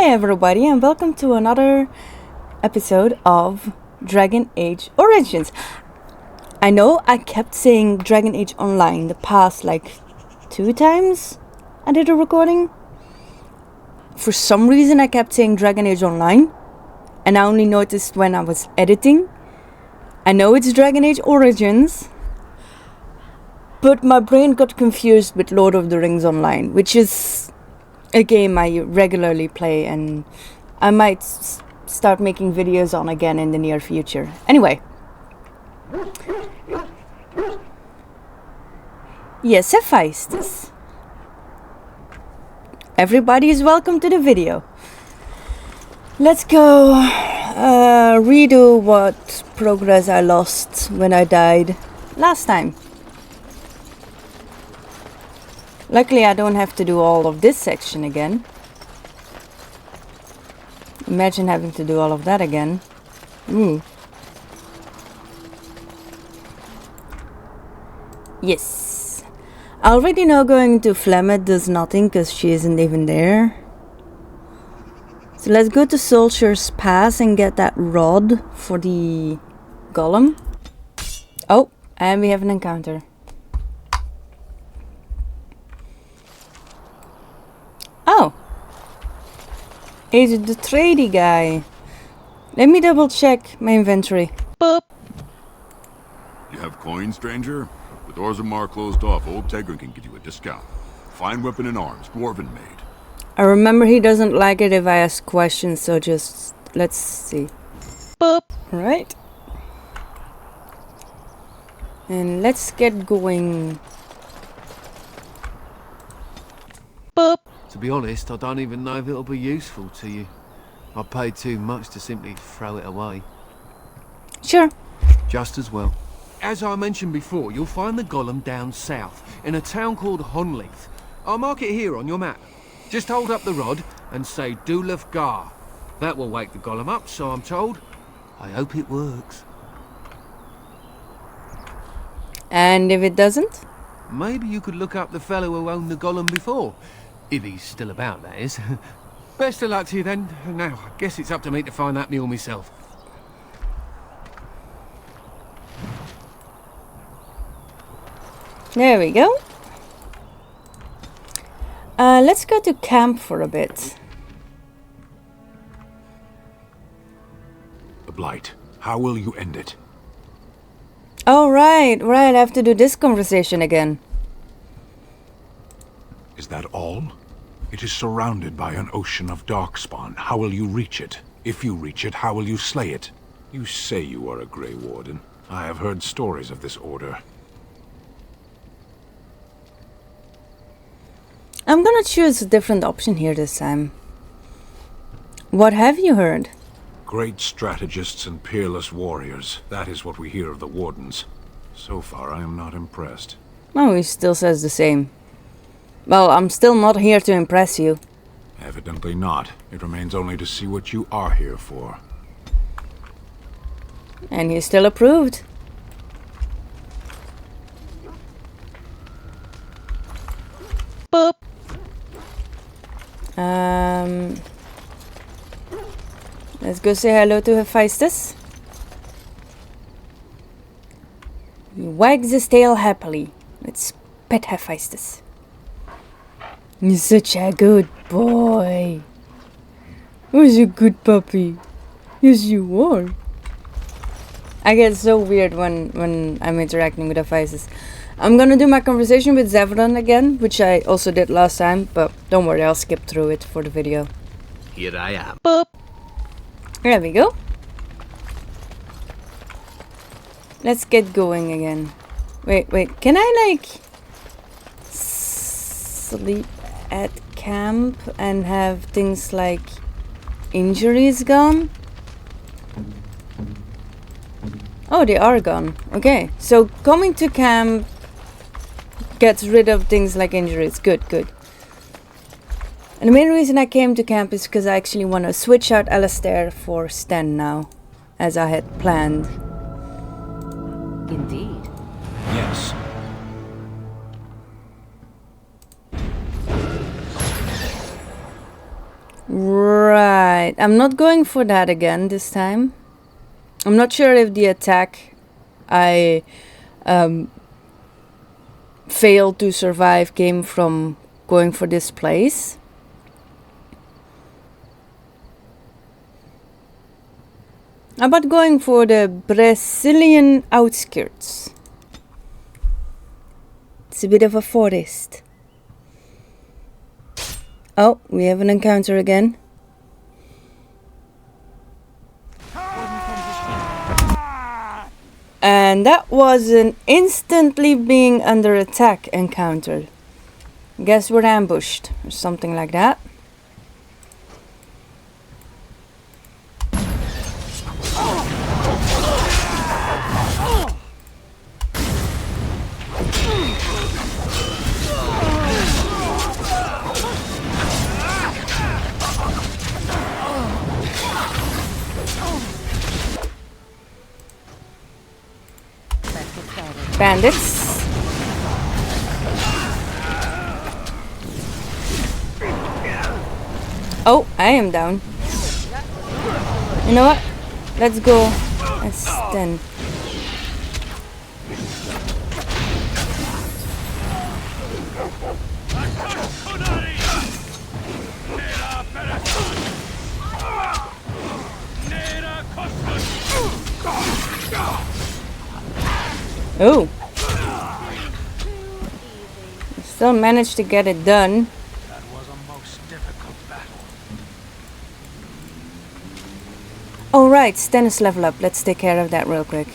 Hi everybody and welcome to another episode of Dragon Age Origins. I know I kept saying Dragon Age Online the past like 2 times I did a recording. For some reason I kept saying Dragon Age Online and I only noticed when I was editing. I know it's Dragon Age Origins, but my brain got confused with Lord of the Rings Online, which is a game I regularly play and I might start making videos on again in the near future. Anyway. Yes, Hephaestus. Everybody is welcome to the video. Let's go redo what progress I lost when I died last time. Luckily I don't have to do all of this section again. Imagine having to do all of that again. Ooh. Yes. I already know going to Flemeth does nothing because she isn't even there. So let's go to Soldier's Pass and get that rod for the golem. Oh, and we have an encounter. Oh. It's the tradey guy. Let me double check my inventory. Boop. You have coins, stranger? With Orzammar closed off, old Tegrin can give you a discount. Fine weapon and arms, dwarven made. I remember he doesn't like it if I ask questions, so just let's see. Boop. Right. And let's get going. Boop. To be honest, I don't even know if it'll be useful to you. I paid too much to simply throw it away. Sure. Just as well. As I mentioned before, you'll find the golem down south, in a town called Honleith. I'll mark it here on your map. Just hold up the rod and say Dulaf Gar. That will wake the golem up, so I'm told. I hope it works. And if it doesn't? Maybe you could look up the fellow who owned the golem before. If he's still about, that is. Best of luck to you then. Now, I guess it's up to me to find that mule myself. There we go. Let's go to camp for a bit. The Blight. How will you end it? Oh, right. I have to do this conversation again. Is that all? It is surrounded by an ocean of darkspawn. How will you reach it? If you reach it, how will you slay it? You say you are a Grey Warden. I have heard stories of this order. I'm gonna choose a different option here this time. What have you heard? Great strategists and peerless warriors. That is what we hear of the Wardens. So far, I am not impressed. Oh, he still says the same. Well, I'm still not here to impress you. Evidently not. It remains only to see what you are here for. And he still approved. Boop. Let's go say hello to Hephaestus. He wags his tail happily. Let's pet Hephaestus. He's such a good boy. Who's a good puppy? Yes, you are. I get so weird when I'm interacting with Hephaestus. I'm gonna do my conversation with Zevran again, which I also did last time, but don't worry, I'll skip through it for the video. Here I am. Boop. There we go. Let's get going again. Wait, can I like sleep at camp and have things like injuries gone? Oh, they are gone. Okay, so coming to camp gets rid of things like injuries. Good. And the main reason I came to camp is because I actually want to switch out Alistair for Sten now, as I had planned. Indeed. Yes. Right. Alright, I'm not going for that again this time. I'm not sure if the attack I failed to survive came from going for this place. How about going for the Brazilian outskirts? It's a bit of a forest. Oh, we have an encounter again. And that was an instantly being under attack encounter. Guess we're ambushed or something like that. Bandits. Oh, I am down. You know what? Let's go. Let's stand. Oh. Still managed to get it done. That was a most difficult battle. Alright, Stannis level up. Let's take care of that real quick.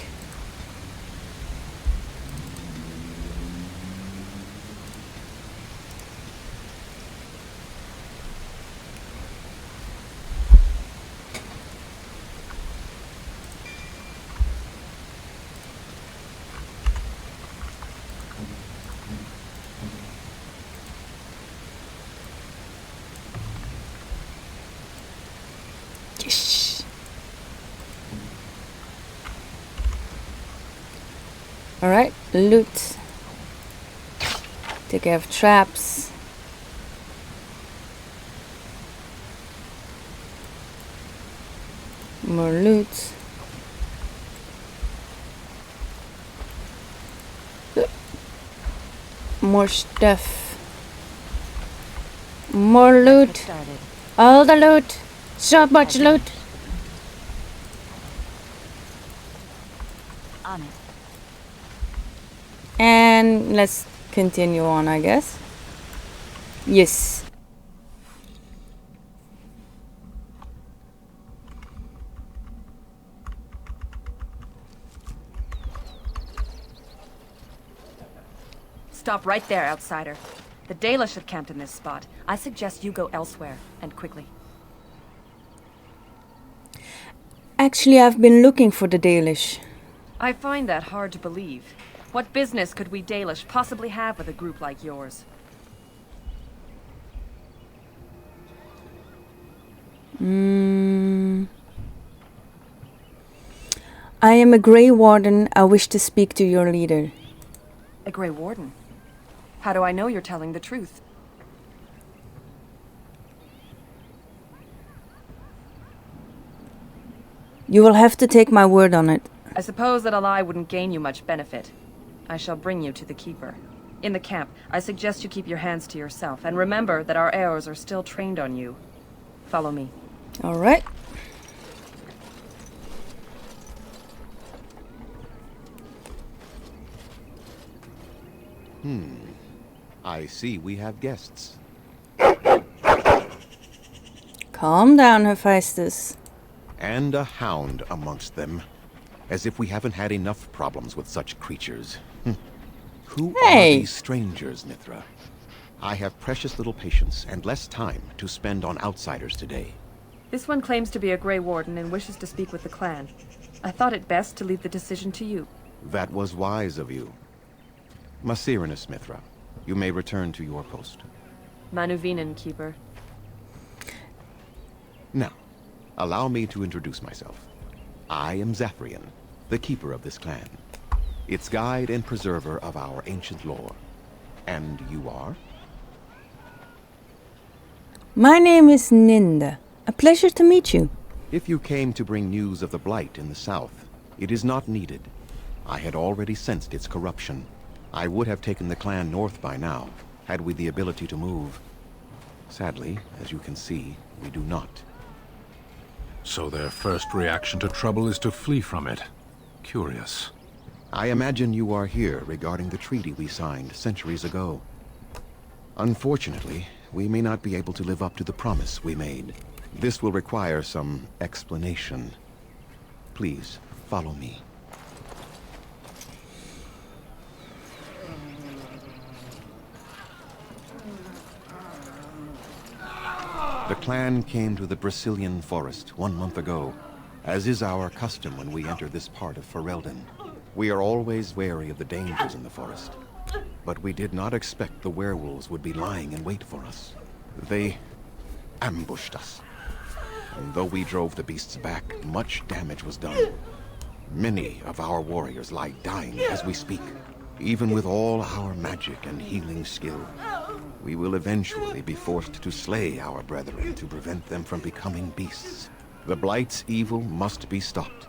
Alright, loot. Take care of traps. More loot. More stuff. More loot. All the loot. So much loot. On it. And let's continue on, I guess. Yes. Stop right there, outsider. The Dalish have camped in this spot. I suggest you go elsewhere, and quickly. Actually, I've been looking for the Dalish. I find that hard to believe. What business could we Dalish possibly have with a group like yours? I am a Grey Warden. I wish to speak to your leader. A Grey Warden? How do I know you're telling the truth? You will have to take my word on it. I suppose that a lie wouldn't gain you much benefit. I shall bring you to the Keeper. In the camp, I suggest you keep your hands to yourself, and remember that our arrows are still trained on you. Follow me. Alright. I see we have guests. Calm down, Hephaestus. And a hound amongst them. As if we haven't had enough problems with such creatures. Who Hey. are these strangers, Mithra? I have precious little patience and less time to spend on outsiders today. This one claims to be a Grey Warden and wishes to speak with the clan. I thought it best to leave the decision to you. That was wise of you. Maserenus, Mithra, you may return to your post. Manuvinen, Keeper. Now, allow me to introduce myself. I am Zafrian, the keeper of this clan. Its guide and preserver of our ancient lore. And you are? My name is Ninda. A pleasure to meet you. If you came to bring news of the Blight in the south, it is not needed. I had already sensed its corruption. I would have taken the clan north by now, had we the ability to move. Sadly, as you can see, we do not. So their first reaction to trouble is to flee from it. Curious. I imagine you are here regarding the treaty we signed centuries ago. Unfortunately, we may not be able to live up to the promise we made. This will require some explanation. Please, follow me. The clan came to the Brazilian forest 1 month ago, as is our custom when we enter this part of Ferelden. We are always wary of the dangers in the forest, but we did not expect the werewolves would be lying in wait for us. They ambushed us. And though we drove the beasts back, much damage was done. Many of our warriors lie dying as we speak. Even with all our magic and healing skill, we will eventually be forced to slay our brethren to prevent them from becoming beasts. The Blight's evil must be stopped.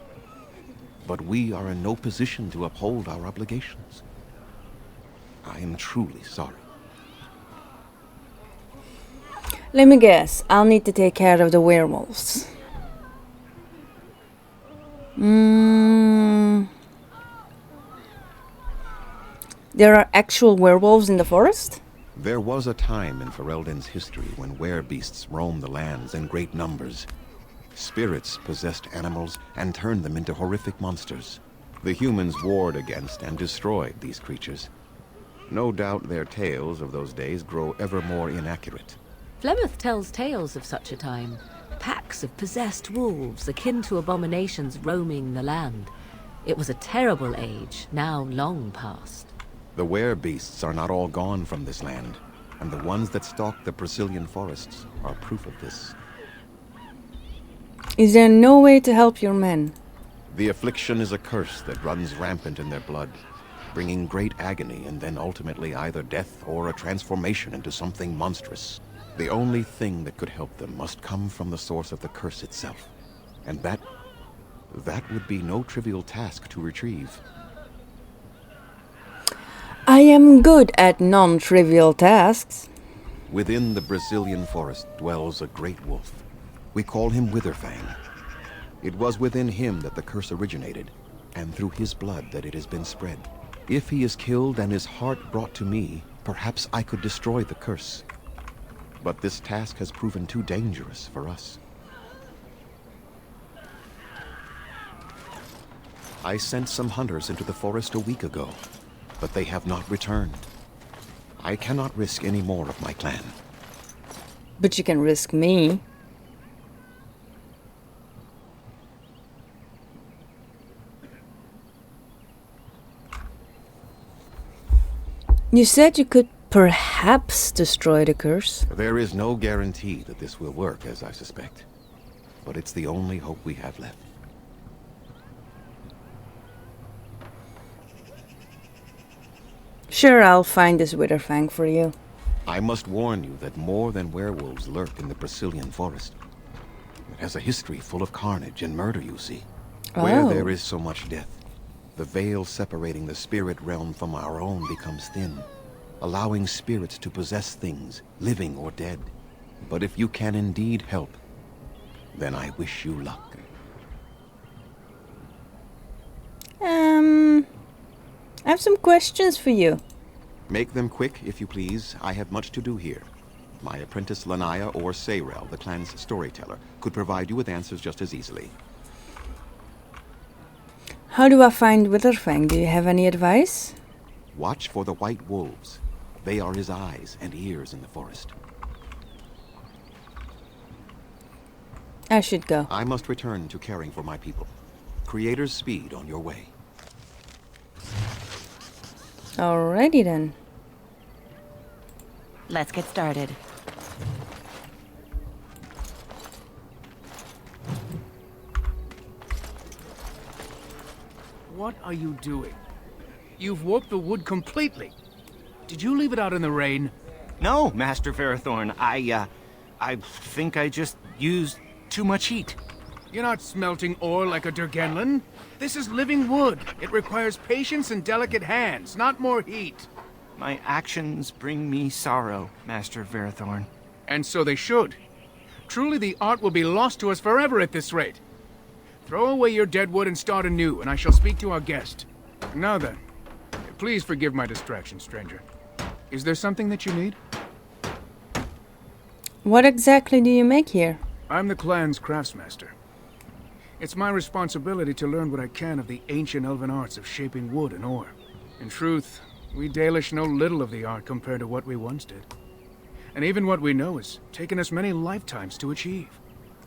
But we are in no position to uphold our obligations. I am truly sorry. Let me guess, I'll need to take care of the werewolves. There are actual werewolves in the forest? There was a time in Ferelden's history when werebeasts roamed the lands in great numbers. Spirits possessed animals and turned them into horrific monsters. The humans warred against and destroyed these creatures. No doubt their tales of those days grow ever more inaccurate. Flemeth tells tales of such a time. Packs of possessed wolves, akin to abominations roaming the land. It was a terrible age, now long past. The werebeasts are not all gone from this land, and the ones that stalk the Brazilian forests are proof of this. Is there no way to help your men? The affliction is a curse that runs rampant in their blood, bringing great agony and then ultimately either death or a transformation into something monstrous. The only thing that could help them must come from the source of the curse itself. And that would be no trivial task to retrieve. I am good at non-trivial tasks. Within the Brazilian forest dwells a great wolf. We call him Witherfang. It was within him that the curse originated, and through his blood that it has been spread. If he is killed and his heart brought to me, perhaps I could destroy the curse. But this task has proven too dangerous for us. I sent some hunters into the forest a week ago, but they have not returned. I cannot risk any more of my clan. But you can risk me. You said you could perhaps destroy the curse. There is no guarantee that this will work, as I suspect. But it's the only hope we have left. Sure, I'll find this Witherfang for you. I must warn you that more than werewolves lurk in the Brazilian forest. It has a history full of carnage and murder, you see. Where Oh. there is so much death, the veil separating the spirit realm from our own becomes thin, allowing spirits to possess things, living or dead. But if you can indeed help, then I wish you luck. I have some questions for you. Make them quick, if you please. I have much to do here. My apprentice Lanaya or Sayrel, the clan's storyteller, could provide you with answers just as easily. How do I find Witherfang? Do you have any advice? Watch for the white wolves. They are his eyes and ears in the forest. I should go. I must return to caring for my people. Creator's speed on your way. Alrighty then. Let's get started. What are you doing? You've warped the wood completely. Did you leave it out in the rain? No, Master Ferrothorn. I think I just used Too much heat. You're not smelting ore like a Durgenlin. This is living wood. It requires patience and delicate hands, not more heat. My actions bring me sorrow, Master Verithorn. And so they should. Truly the art will be lost to us forever at this rate. Throw away your dead wood and start anew, and I shall speak to our guest. Now then, please forgive my distraction, stranger. Is there something that you need? What exactly do you make here? I'm the clan's craftsmaster. It's my responsibility to learn what I can of the ancient elven arts of shaping wood and ore. In truth, we Dalish know little of the art compared to what we once did. And even what we know has taken us many lifetimes to achieve.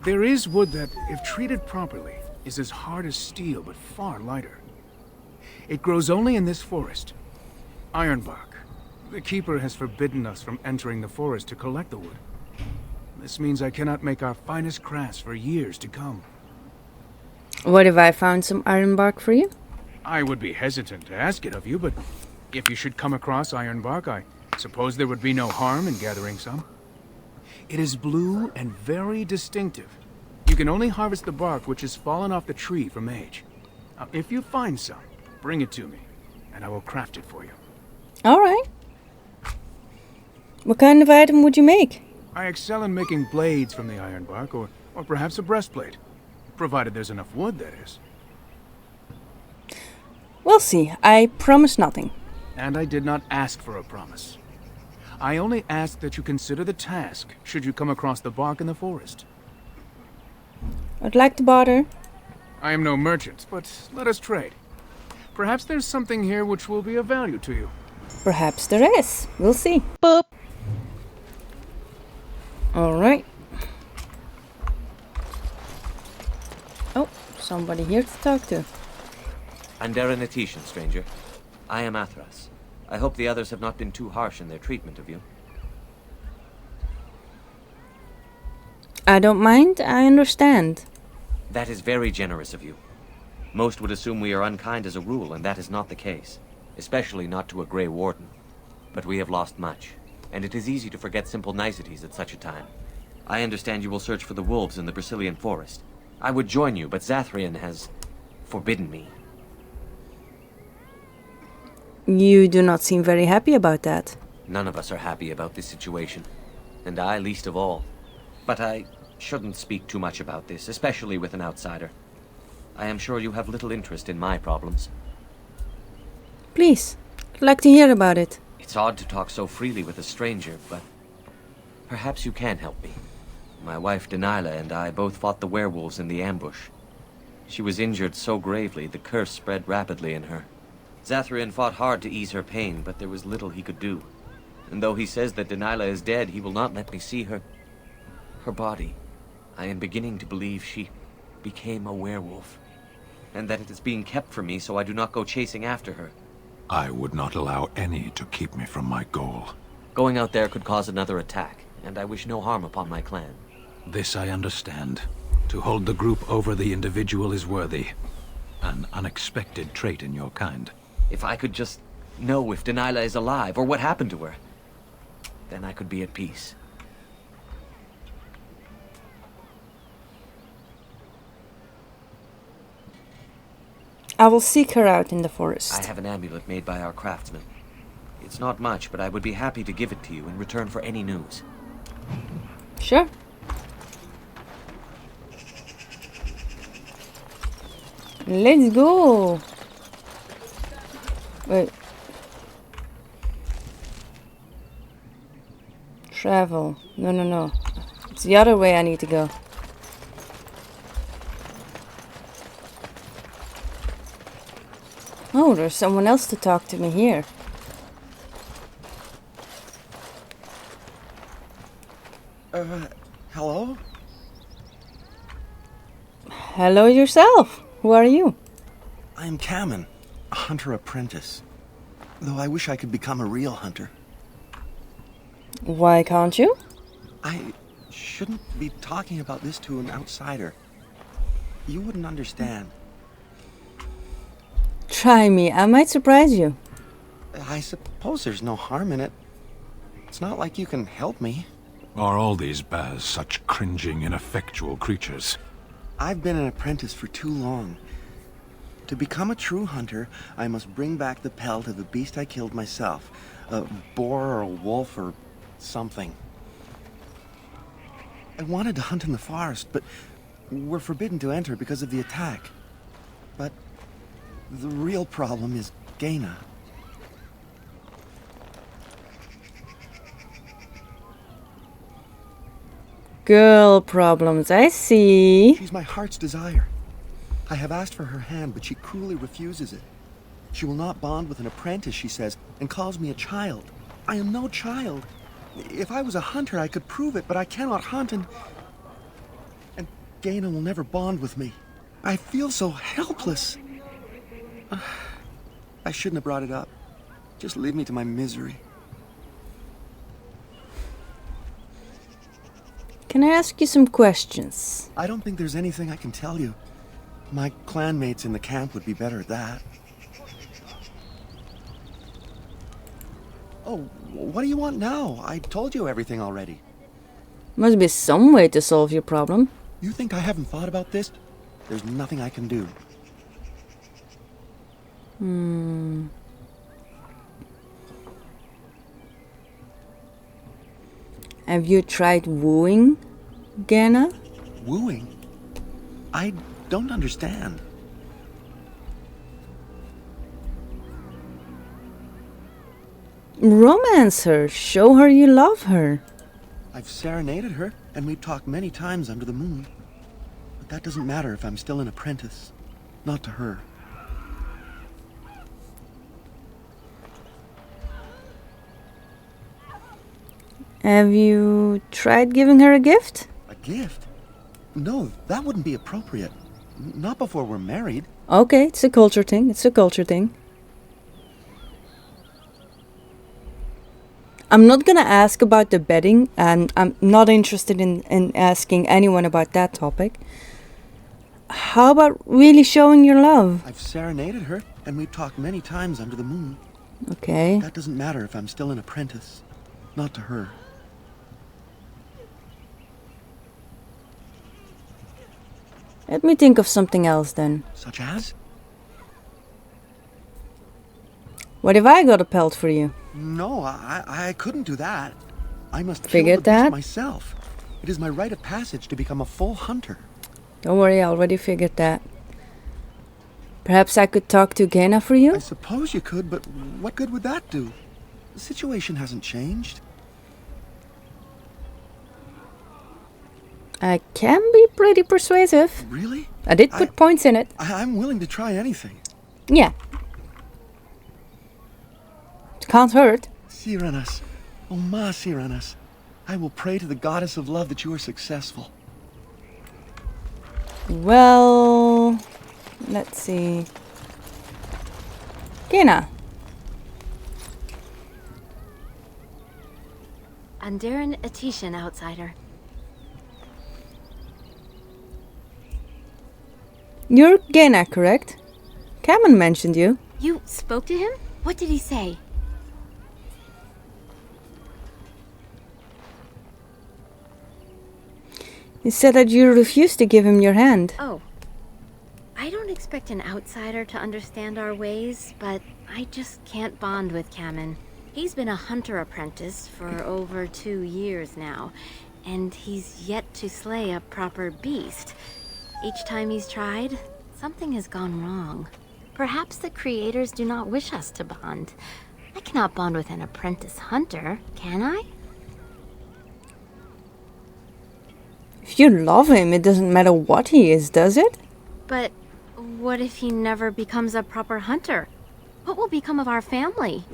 There is wood that, if treated properly, is as hard as steel but far lighter. It grows only in this forest. Ironbark. The Keeper has forbidden us from entering the forest to collect the wood. This means I cannot make our finest crafts for years to come. What if I found some ironbark for you? I would be hesitant to ask it of you, but if you should come across ironbark, I suppose there would be no harm in gathering some. It is blue and very distinctive. You can only harvest the bark which has fallen off the tree from age. Now, if you find some, bring it to me, and I will craft it for you. Alright. What kind of item would you make? I excel in making blades from the ironbark, or perhaps a breastplate. Provided there's enough wood, that is. We'll see. I promise nothing. And I did not ask for a promise. I only ask that you consider the task, should you come across the bark in the forest. I'd like to barter. I am no merchant, but let us trade. Perhaps there's something here which will be of value to you. Perhaps there is. We'll see. Boop. Alright. Oh, somebody here to talk to. Nindegalathiel, stranger. I am Athras. I hope the others have not been too harsh in their treatment of you. I don't mind. I understand. That is very generous of you. Most would assume we are unkind as a rule, and that is not the case. Especially not to a Grey Warden. But we have lost much, and it is easy to forget simple niceties at such a time. I understand you will search for the wolves in the Brazilian forest. I would join you, but Zathrian has forbidden me. You do not seem very happy about that. None of us are happy about this situation, and I least of all. But I shouldn't speak too much about this, especially with an outsider. I am sure you have little interest in my problems. Please, I'd like to hear about it. It's odd to talk so freely with a stranger, but perhaps you can help me. My wife Denilah and I both fought the werewolves in the ambush. She was injured so gravely, the curse spread rapidly in her. Zathrian fought hard to ease her pain, but there was little he could do. And though he says that Denilah is dead, he will not let me see her body. I am beginning to believe she became a werewolf, and that it is being kept from me so I do not go chasing after her. I would not allow any to keep me from my goal. Going out there could cause another attack, and I wish no harm upon my clan. This I understand. To hold the group over the individual is worthy. An unexpected trait in your kind. If I could just know if Denilah is alive, or what happened to her, then I could be at peace. I will seek her out in the forest. I have an amulet made by our craftsman. It's not much, but I would be happy to give it to you in return for any news. Sure. Let's go. Wait. Travel. No. It's the other way I need to go. Oh, there's someone else to talk to me here. Hello? Hello yourself. Who are you? I am Kamen, a hunter apprentice. Though I wish I could become a real hunter. Why can't you? I shouldn't be talking about this to an outsider. You wouldn't understand. Try me. I might surprise you. I suppose there's no harm in it. It's not like you can help me. Are all these Baz such cringing, ineffectual creatures? I've been an apprentice for too long. To become a true hunter, I must bring back the pelt of the beast I killed myself. A boar or a wolf or something. I wanted to hunt in the forest, but we're forbidden to enter because of the attack. But the real problem is Gaina. Girl problems, I see. She's my heart's desire. I have asked for her hand, but she cruelly refuses it. She will not bond with an apprentice, she says, and calls me a child. I am no child. If I was a hunter, I could prove it, but I cannot hunt, and Gaina will never bond with me. I feel so helpless. I shouldn't have brought it up. Just leave me to my misery. Can I ask you some questions? I don't think there's anything I can tell you. My clanmates in the camp would be better at that. Oh, what do you want now? I told you everything already. Must be some way to solve your problem. You think I haven't thought about this? There's nothing I can do. Have you tried wooing Gaina? Wooing? I don't understand. Romance her. Show her you love her. I've serenaded her, and we've talked many times under the moon. But that doesn't matter if I'm still an apprentice. Not to her. Have you tried giving her a gift? A gift? No, that wouldn't be appropriate. Not before we're married. Okay, it's a culture thing. It's a culture thing. I'm not gonna ask about the bedding, and I'm not interested in asking anyone about that topic. How about really showing your love? I've serenaded her, and we've talked many times under the moon. Okay. That doesn't matter if I'm still an apprentice. Not to her. Let me think of something else then. Such as? What if I got a pelt for you? No, I couldn't do that. I must Figured kill the beast that? myself. It is my rite of passage to become a full hunter. Don't worry, I already figured that. Perhaps I could talk to Gaina for you? I suppose you could, but what good would that do? The situation hasn't changed. I can be pretty persuasive. Really? I did put points in it. I'm willing to try anything. Yeah. It can't hurt. Cyranas. Oh, ma Cyranas. I will pray to the goddess of love that you are successful. Well, let's see. Gaina. Andaran Atishan, outsider. You're Gaina, correct? Cameron mentioned you. You spoke to him? What did he say? He said that you refused to give him your hand. Oh. I don't expect an outsider to understand our ways, but I just can't bond with Cameron. He's been a hunter apprentice for over 2 years now, and he's yet to slay a proper beast. Each time he's tried, something has gone wrong. Perhaps the creators do not wish us to bond. I cannot bond with an apprentice hunter, can I? If you love him, it doesn't matter what he is, does it? But what if he never becomes a proper hunter? What will become of our family?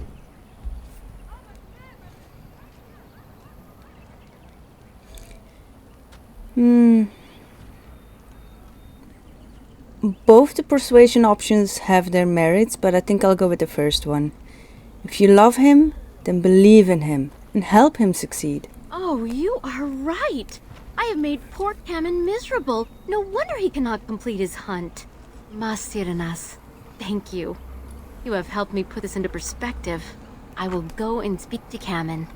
Both the persuasion options have their merits, but I think I'll go with the first one. If you love him, then believe in him and help him succeed. Oh, you are right. I have made poor Cameron miserable. No wonder he cannot complete his hunt. Masiranas, thank you. You have helped me put this into perspective. I will go and speak to Cameron.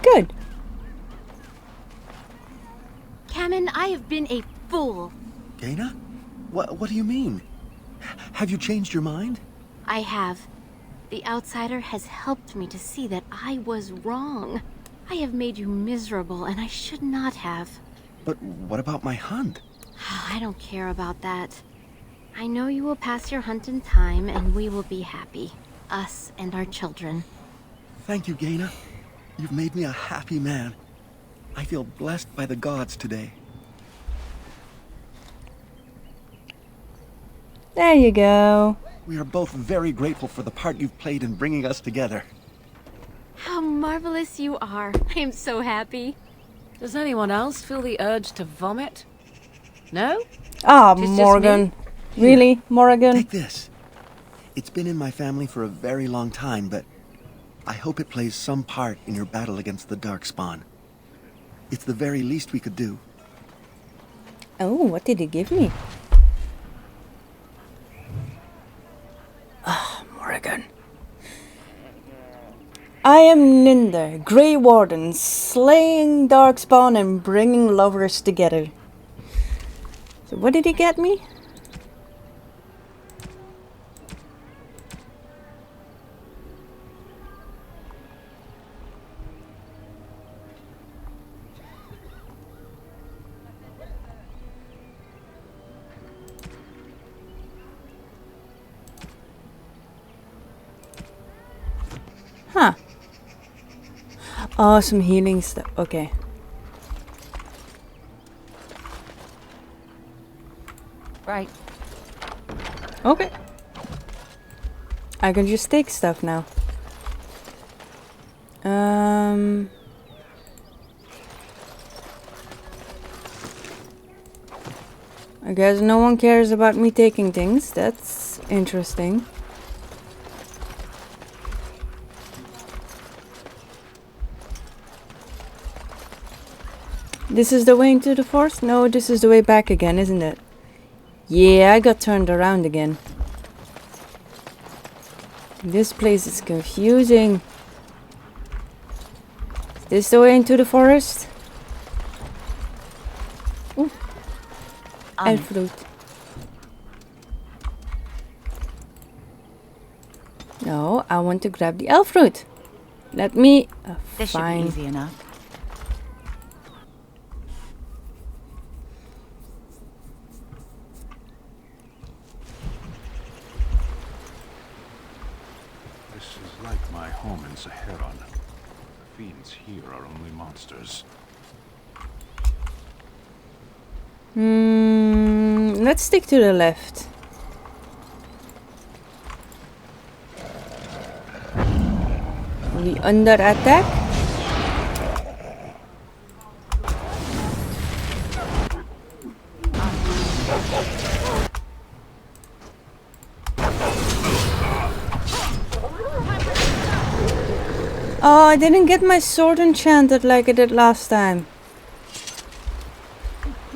Good. Cameron, I have been a fool. Gaina? What do you mean? Have you changed your mind? I have. The outsider has helped me to see that I was wrong. I have made you miserable, and I should not have. But what about my hunt? I don't care about that. I know you will pass your hunt in time, and we will be happy. Us and our children. Thank you, Gaina. You've made me a happy man. I feel blessed by the gods today. There you go. We are both very grateful for the part you've played in bringing us together. How marvelous you are. I am so happy. Does anyone else feel the urge to vomit? No? Ah, It's just Morgan. Really, Morgan? Take this. It's been in my family for a very long time, but I hope it plays some part in your battle against the Darkspawn. It's the very least we could do. Oh, what did he give me? Ah, Morgan. I am Ninda, Grey Warden, slaying Darkspawn and bringing lovers together. So what did he get me? Huh. Oh, some healing stuff. Okay. Right. Okay. I can just take stuff now. I guess no one cares about me taking things. That's interesting. This is the way into the forest? No, this is the way back again, isn't it? Yeah, I got turned around again. This place is confusing. Is this the way into the forest? Ooh. Elf fruit. No, I want to grab the elf fruit. Let me... This should be fine. easy enough. This is like my home in Saharan. The fiends here are only monsters. Let's stick to the left. We under attack? Oh, I didn't get my sword enchanted like I did last time.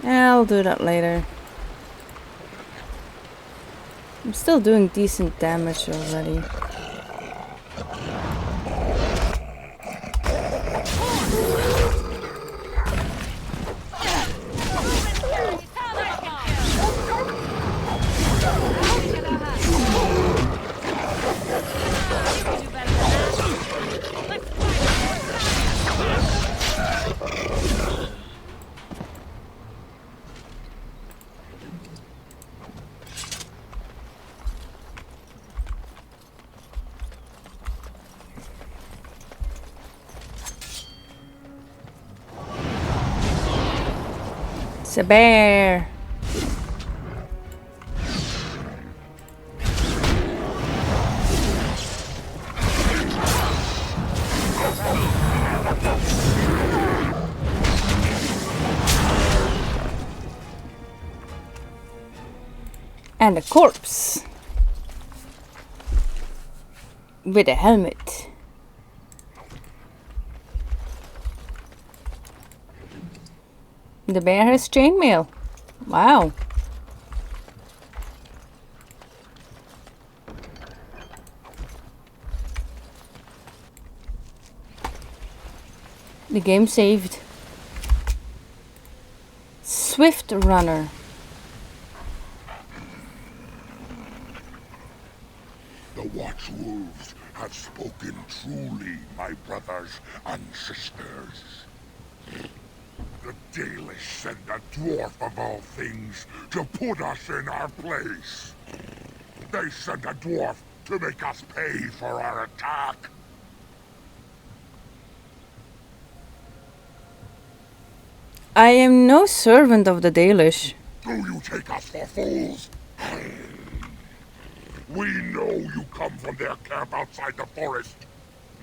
I'll do that later. I'm still doing decent damage already. It's a bear. And a corpse. With a helmet. The bear has chainmail. Wow. The game saved. Swift Runner. The Watchwolves have spoken truly, my brothers and sisters. The Dalish sent a dwarf of all things to put us in our place. They sent a dwarf to make us pay for our attack. I am no servant of the Dalish. Do you take us for fools? We know you come from their camp outside the forest.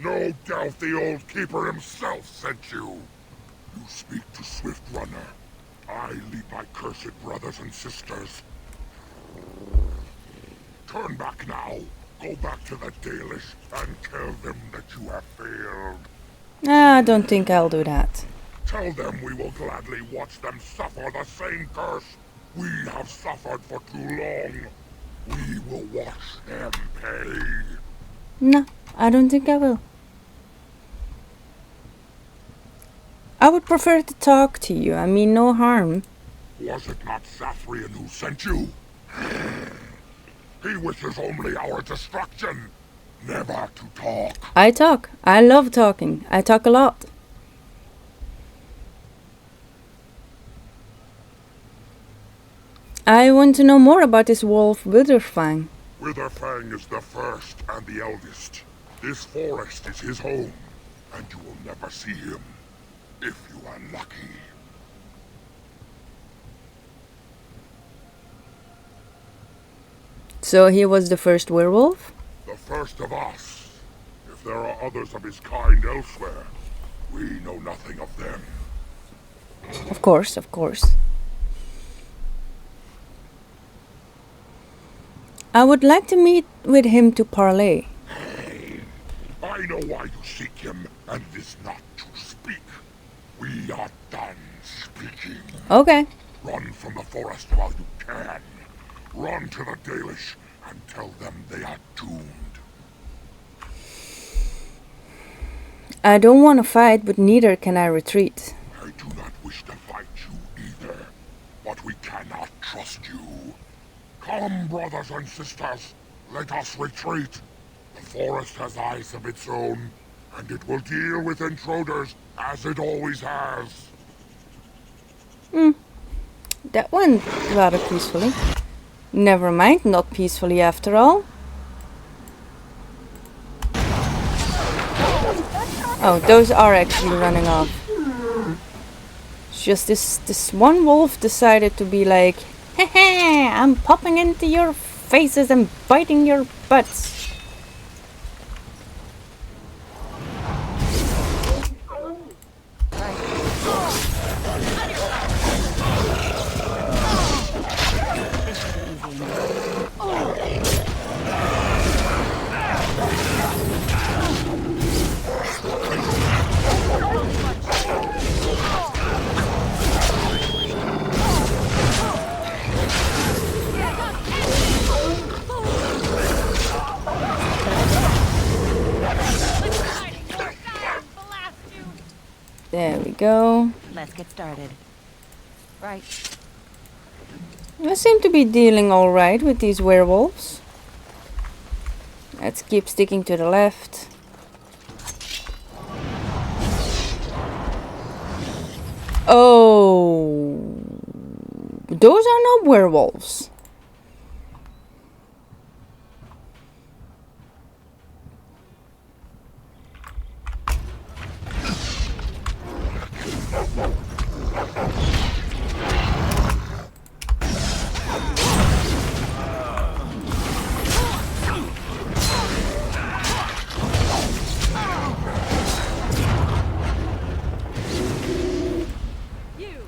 No doubt the old keeper himself sent you. You speak to Swift Runner. I lead my cursed brothers and sisters. Turn back now. Go back to the Dalish and tell them that you have failed. I don't think I'll do that. Tell them we will gladly watch them suffer the same curse we have suffered for too long. We will watch them pay. No, I don't think I will. I would prefer to talk to you. I mean, no harm. Was it not Sathrian who sent you? He wishes only our destruction, never to talk. I talk. I love talking. I talk a lot. I want to know more about this wolf Witherfang. Witherfang is the first and the eldest. This forest is his home, and you will never see him, if you are lucky. So he was the first werewolf? The first of us. If there are others of his kind elsewhere, we know nothing of them. Of course, of course. I would like to meet with him to parley. I know why you seek him, and it is not to speak. We are done speaking. Okay. Run from the forest while you can. Run to the Dalish and tell them they are doomed. I don't want to fight, but neither can I retreat. I do not wish to fight you either, but we cannot trust you. Come, brothers and sisters, let us retreat. The forest has eyes of its own, and it will deal with intruders as it always has. That went rather peacefully. Never mind, not peacefully after all. Oh, those are actually running off. It's just this one wolf decided to be like, hehe, I'm popping into your faces and biting your butts. There we go. Let's get started. Right. I seem to be dealing alright with these werewolves. Let's keep sticking to the left. Oh, those are not werewolves.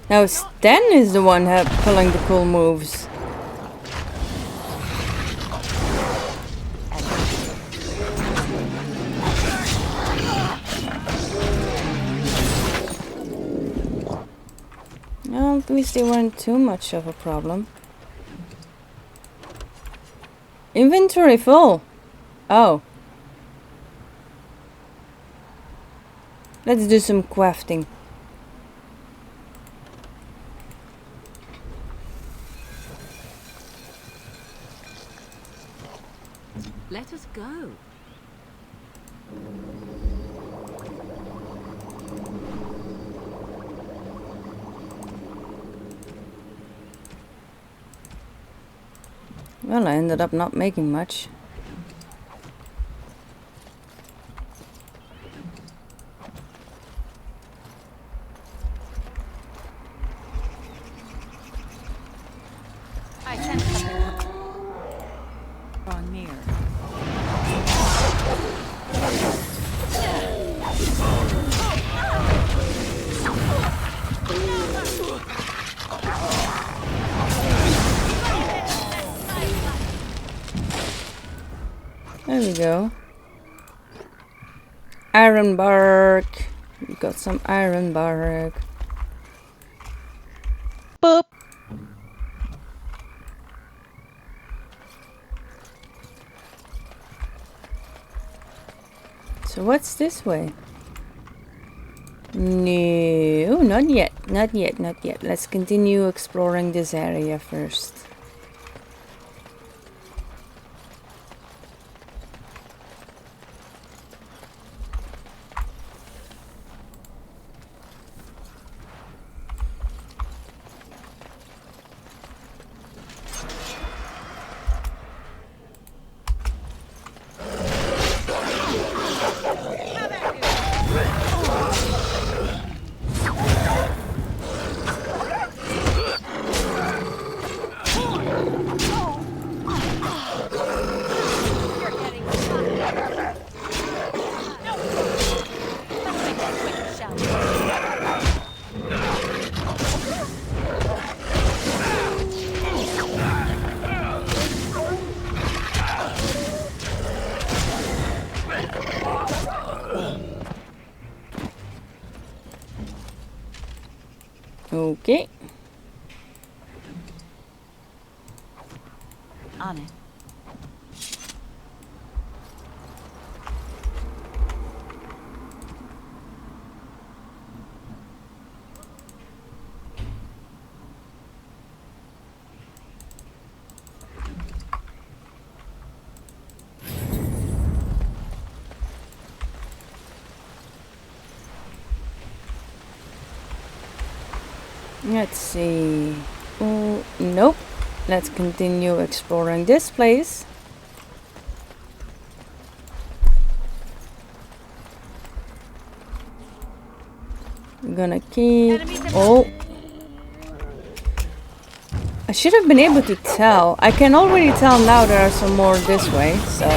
Now Sten is the one pulling the cool moves. Well, at least they weren't too much of a problem. Inventory full. Oh. Let's do some crafting. Let us go. Well, I ended up not making much. I sense something drawing near. There we go. Iron bark. We got some iron bark. Boop. So what's this way? No, not yet. Not yet, not yet. Let's continue exploring this area first. Okay. On it. Let's see. Oh, nope. Let's continue exploring this place. I'm gonna keep... Oh! I should have been able to tell. I can already tell now there are some more this way, so...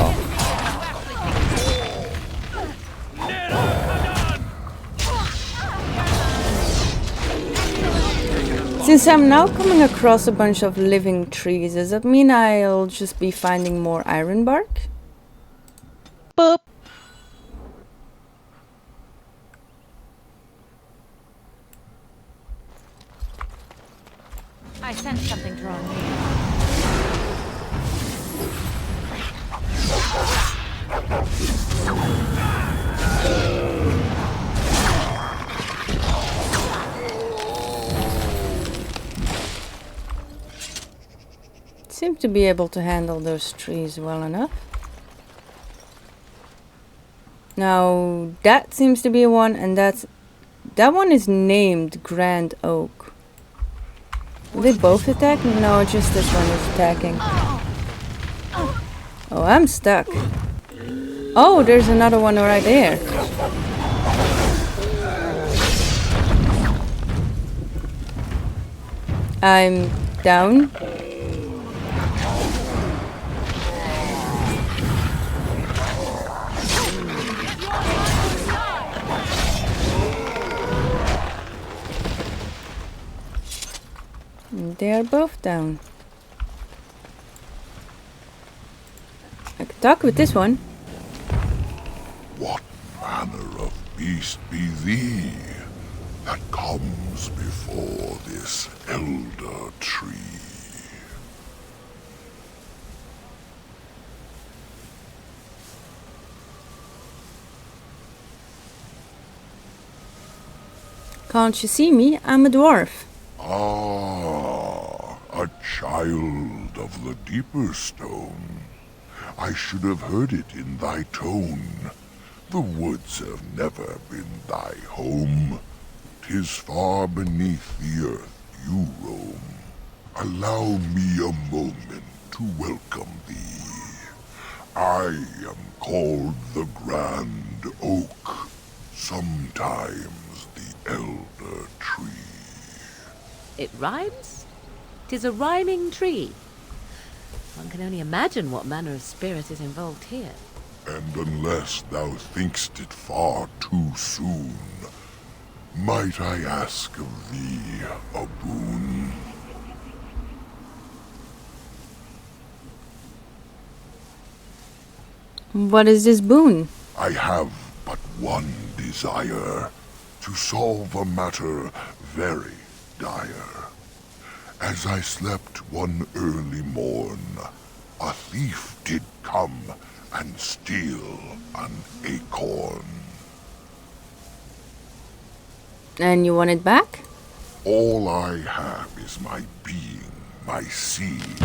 Since I'm now coming across a bunch of living trees, does that mean I'll just be finding more iron bark? Boop! I sense something drawing near. Seem to be able to handle those trees well enough. Now that seems to be one, and that one is named Grand Oak. Will they both attack? No, just this one is attacking. Oh, I'm stuck. Oh, there's another one right there. I'm down. They are both down. I could talk with this one. What manner of beast be thee that comes before this elder tree? Can't you see me? I'm a dwarf. Ah, a child of the deeper stone. I should have heard it in thy tone. The woods have never been thy home. 'Tis far beneath the earth you roam. Allow me a moment to welcome thee. I am called the Grand Oak, sometimes the Elder Tree. It rhymes? 'Tis a rhyming tree. One can only imagine what manner of spirit is involved here. And unless thou think'st it far too soon, might I ask of thee a boon? What is this boon? I have but one desire, to solve a matter very dire. As I slept one early morn, a thief did come and steal an acorn. And you want it back? All I have is my being, my seed.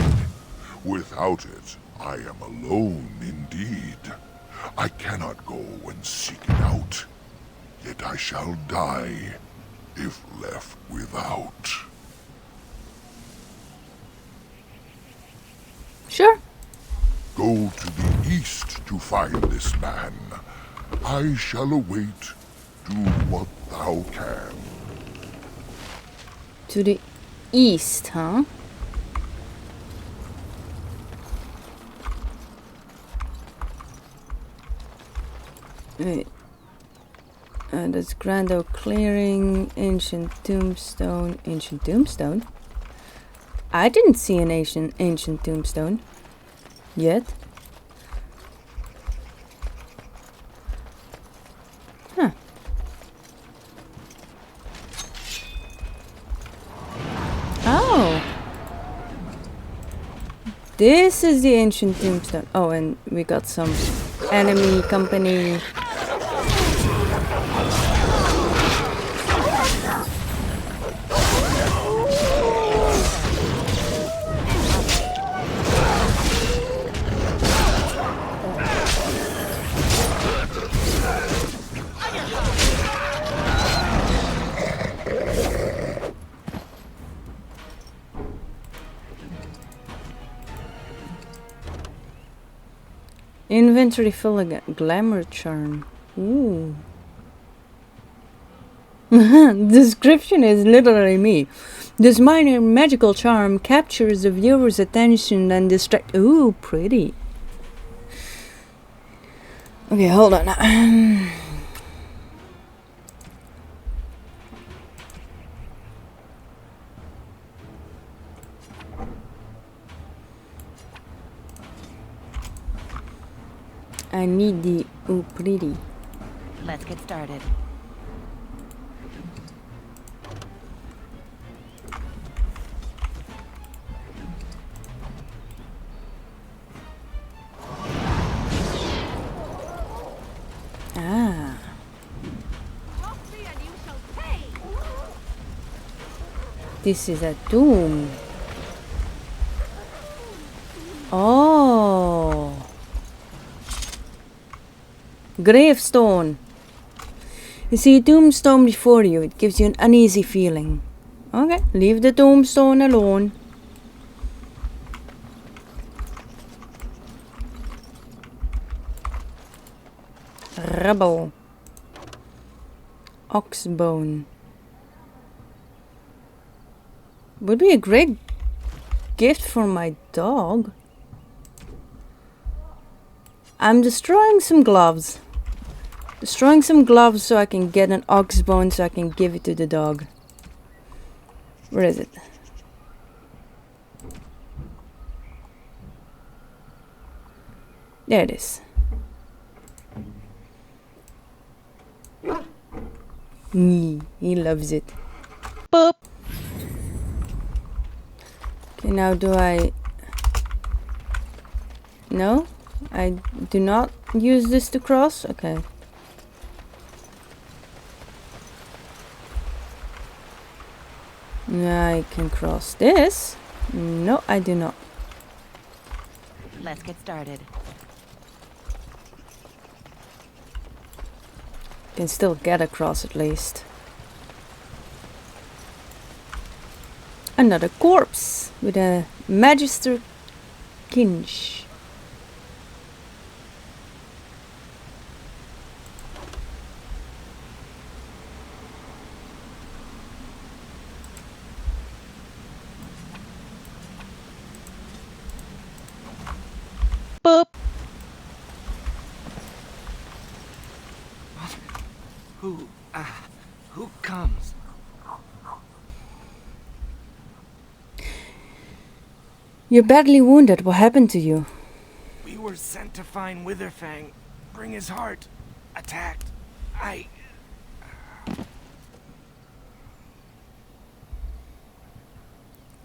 Without it, I am alone indeed. I cannot go and seek it out, yet I shall die if left without. Sure. Go to the east to find this man. I shall await. Do what thou can. To the east, huh? Wait. That's Grand Oak Clearing, Ancient Tombstone. Ancient Tombstone? I didn't see an ancient tombstone yet. Huh. Oh. This is the ancient tombstone. Oh, and we got some enemy company. Inventory fill again. Glamour charm. Ooh. Description is literally me. This minor magical charm captures the viewer's attention and distract. Ooh, pretty. Okay, hold on. I need the ooh pretty. Let's get started. Ah. This is a tomb. Oh. Gravestone. You see a tombstone before you, it gives you an uneasy feeling. Okay, leave the tombstone alone. Rubble. Oxbone. Would be a great gift for my dog. I'm destroying some gloves. Destroying some gloves so I can get an ox bone so I can give it to the dog. Where is it? There it is. He loves it. Boop. Okay, now do I... No? I do not use this to cross? Okay. I can cross this. No, I do not. Let's get started. Can still get across at least. Another corpse with a Magister Kinch. Boop. Who comes? You're badly wounded. What happened to you? We were sent to find Witherfang, bring his heart. Attacked.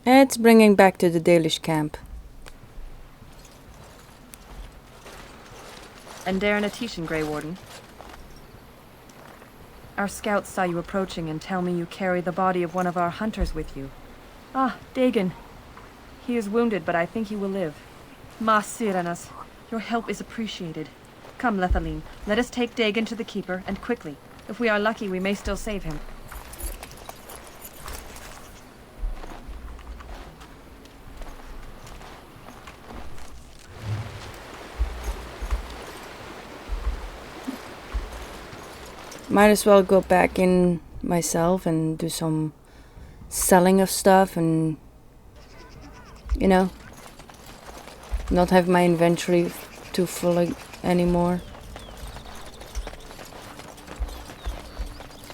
It's bringing back to the Dalish camp. And Draon Age, Grey Warden. Our scouts saw you approaching and tell me you carry the body of one of our hunters with you. Ah, Dagon. He is wounded, but I think he will live. Mas Siranas, your help is appreciated. Come, Lethaline, let us take Dagon to the Keeper, and quickly. If we are lucky, we may still save him. Might as well go back in myself and do some selling of stuff and, you know, not have my inventory too full anymore.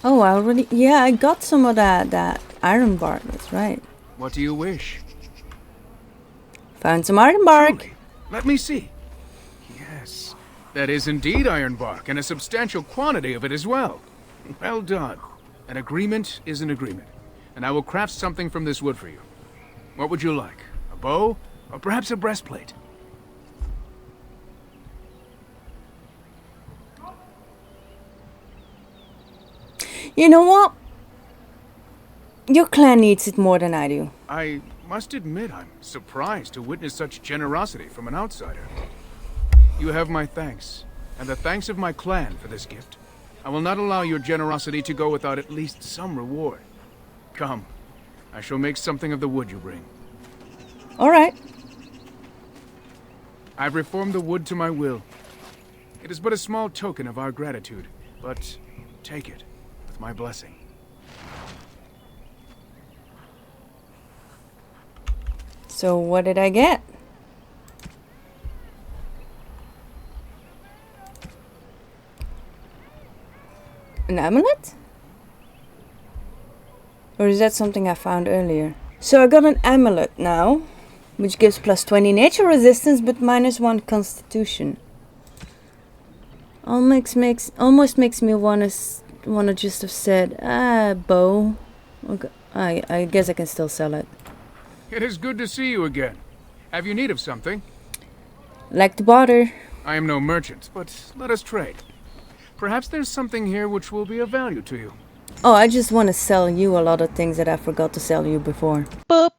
Oh, I got some of that iron bark, that's right. What do you wish? Found some iron bark. Truly. Let me see. Yes, that is indeed iron bark, and a substantial quantity of it as well. Well done. An agreement is an agreement, and I will craft something from this wood for you. What would you like? A bow? Or perhaps a breastplate? You know what? Your clan needs it more than I do. I must admit I'm surprised to witness such generosity from an outsider. You have my thanks, and the thanks of my clan for this gift. I will not allow your generosity to go without at least some reward. Come, I shall make something of the wood you bring. All right. I've reformed the wood to my will. It is but a small token of our gratitude, but take it with my blessing. So what did I get? An amulet? Or is that something I found earlier? So I got an amulet now, which gives plus 20 nature resistance but minus 1 constitution. Almost makes me wanna just have said, bow. Okay. I guess I can still sell it. It is good to see you again. Have you need of something? Like the barter. I am no merchant, but let us trade. Perhaps there's something here which will be of value to you. Oh, I just want to sell you a lot of things that I forgot to sell you before. Boop.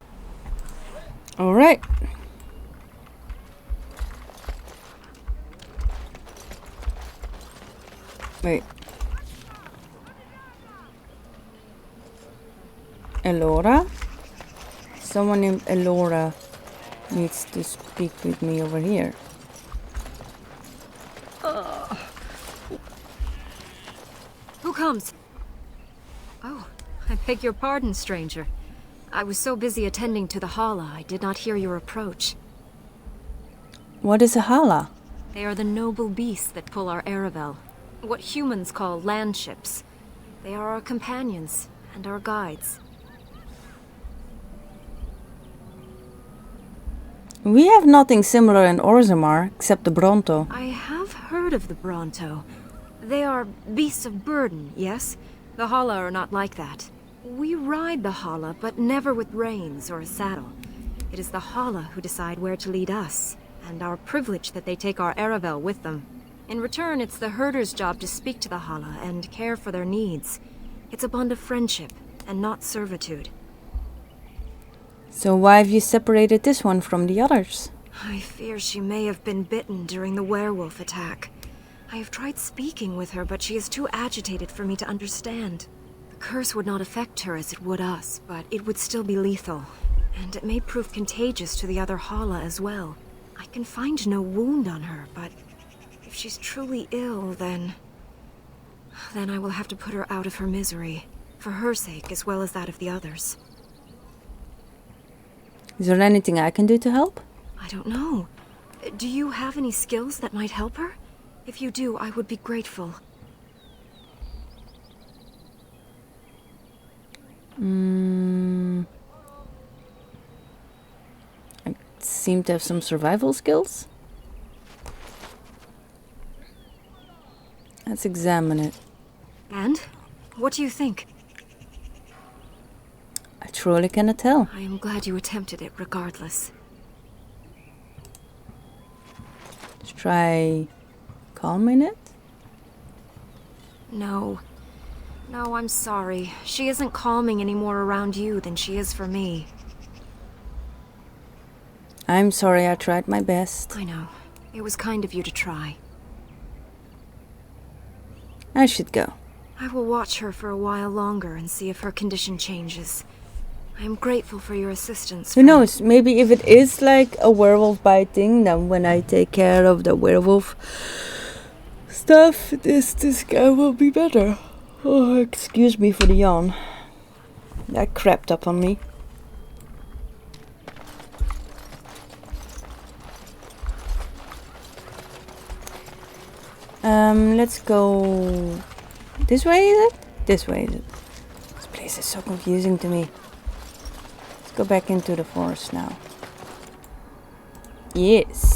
All right. Wait. Elora? Someone named Elora needs to speak with me over here. Who comes? Oh, I beg your pardon, stranger. I was so busy attending to the Hala, I did not hear your approach. What is a Hala? They are the noble beasts that pull our Aravel. What humans call landships. They are our companions and our guides. We have nothing similar in Orzammar except the Bronto. I have heard of the Bronto. They are beasts of burden, yes? The Hala are not like that. We ride the Hala, but never with reins or a saddle. It is the Hala who decide where to lead us, and our privilege that they take our Aravel with them. In return, it's the herder's job to speak to the Hala and care for their needs. It's a bond of friendship, and not servitude. So why have you separated this one from the others? I fear she may have been bitten during the werewolf attack. I have tried speaking with her, but she is too agitated for me to understand. The curse would not affect her as it would us, but it would still be lethal. And it may prove contagious to the other Hala as well. I can find no wound on her, but if she's truly ill, then I will have to put her out of her misery. For her sake, as well as that of the others. Is there anything I can do to help? I don't know. Do you have any skills that might help her? If you do, I would be grateful. I seem to have some survival skills. Let's examine it. And? What do you think? I truly cannot tell. I am glad you attempted it regardless. Let's try calming it. No. No, I'm sorry. She isn't calming any more around you than she is for me. I'm sorry, I tried my best. I know. It was kind of you to try. I should go. I will watch her for a while longer and see if her condition changes. I am grateful for your assistance. Who knows, maybe if it is like a werewolf bite thing, then when I take care of the werewolf stuff, this guy will be better. Oh, excuse me for the yawn. That crept up on me. Let's go this way, is it? This way, is it? This place is so confusing to me. Let's go back into the forest now. Yes.